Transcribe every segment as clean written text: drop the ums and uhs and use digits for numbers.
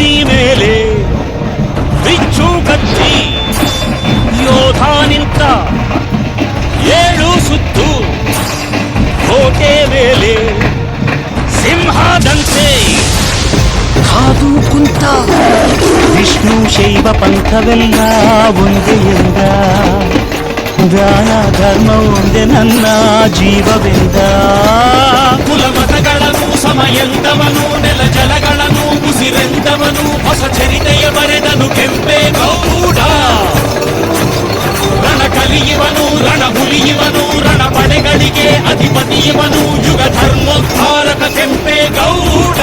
ಬೂದಿ ಮೇಲೆ ಬಿಚ್ಚು ಕತ್ತಿ ಯೋಧ ನಿಂತ 7 ಸುತ್ತು ಕೋಟೆ ಮೇಲೆ ಸಿಂಹದಂತೆ ಕಾದು ಕುಂತ ವಿಷ್ಣು ಶೈವ ಪಂಥವೆಲ್ಲ ಒಂದೇ ಎಂದ ದಾನ ಧರ್ಮ ಒಂದೇ ನನ್ನ ಜೀವವೆಂದ ಕುಲಮತಗಳನ್ನು ಸಮಯಂದವನು ನೆಲ ಜಲಗಳನ್ನು ಉಸಿರೆಂದವನು ಹೊಸ ಚರಿತೆಯ ಬರೆದನು ಕೆಂಪೇಗೌಡ ರಣ ಕಲಿಯುವನು ರಣ ಹುಲಿಯುವನು ರಣ ಪಡೆಗಳಿಗೆ ಅಧಿಪತಿಯುವನು ಯುಗ ಧರ್ಮೋದ್ಧಾರಕ ಕೆಂಪೇಗೌಡ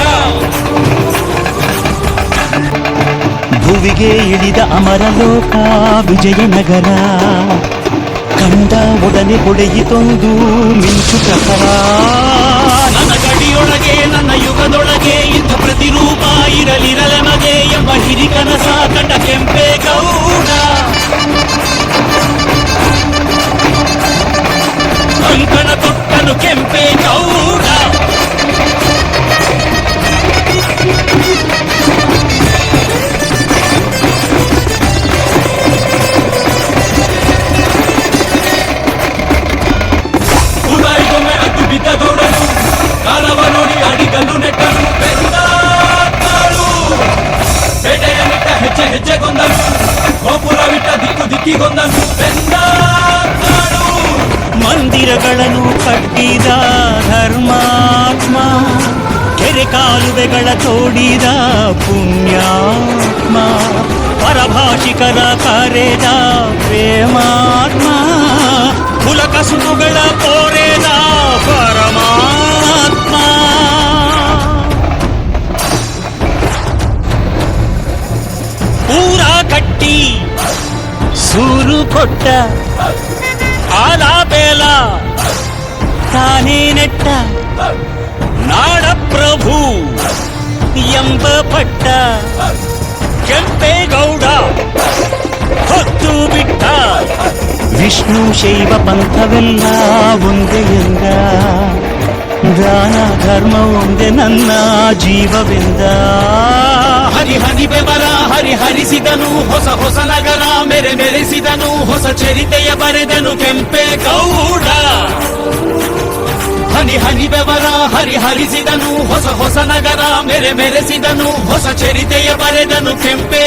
ಭುವಿಗೆ ಇಳಿದ ಅಮರಲೋಕ ವಿಜಯನಗರ ಕಂಡ ಒಡನೆ ಹೊಡೆಯಿತೊಂದು ಮಿಂಚು ಪ್ರಖರ ನನ್ನ ಗಡಿಯೊಳಗೆ ನನ್ನ ಯುಗದೊಳಗೆ ಇಂಥ ಪ್ರತಿರೂಪ ಇರಲಿರಲೆಮಗೆ ಎಂಬ ಹಿರಿಕನಸ ಕಂಡ ಕೆಂಪೇಗೌಡ ಕಂಕಣ ತೊಟ್ಟನು ಕೆಂಪೇಗೌಡ ಉದಾಯಿಗೊಮ್ಮೆ ಅದ್ದು ಬಿದ್ದ ಗೌಡನು ಕಾಲವ ನೋಡಿ ಅಡಿಗಲ್ಲು ನೆಟ್ಟನು ಬೆಂದಾಳು ಬೇಟೆಯ ನೆಟ್ಟ ಹೆಜ್ಜೆ ಹೆಜ್ಜೆಗೊಂದನು ಗೋಪುರವಿಟ್ಟ ದಿಕ್ಕು ದಿಕ್ಕಿಗೊಂದನು ಬೆಂದಾಳು ಮಂದಿರಗಳನ್ನು ಕಟ್ಟಿದ ಧರ್ಮಾತ್ಮ ಕೆರೆ ಕಾಲುವೆಗಳ ತೋಡಿದ ಪುಣ್ಯಾತ್ಮ ಪರಭಾಷಿಕರ ಕರೆದ ಪ್ರೇಮಾತ್ಮ ಕುಲಕಸುಬುಗಳ ಕೋರೆದ ಪರಮಾತ್ಮ ಊರ ಕಟ್ಟಿ ಸೂರು ಕೊಟ್ಟ ಆಲಾಬೇಲ ತಾನೇ ನೆಟ್ಟ ನಾಡಪ್ರಭು ಎಂಬ ಪಟ್ಟ ಕೆಂಪೇಗೌಡ ಹೊತ್ತು ಬಿಟ್ಟ ವಿಷ್ಣು ಶೈವ ಪಂಥವೆಲ್ಲ ಒಂದೇ ಎಂದ ದಾನ ಧರ್ಮ ಒಂದೇ ನನ್ನ ಜೀವವೆಂದ ಹರಿ ಹರಿ ಬೆವರ ಹರಿ ಹರಿಸಿದನು ಹೊಸ ಹೊಸ ನಗರ ಮೆರೆ ಮೆರೆಸಿದನು ಹೊಸ ಚರಿತೆಯ ಬರೆದನು ಕೆಂಪೇಗೌಡ ಹನಿ ಹನಿ ಬೆವರ ಹರಿ ಹರಿಸಿದನು ಹೊಸ ಹೊಸ ನಗರ ಮೆರೆ ಮೆರೆಸಿದನು ಹೊಸ ಚರಿತೆಯ ಬರೆದನು ಕೆಂಪೇ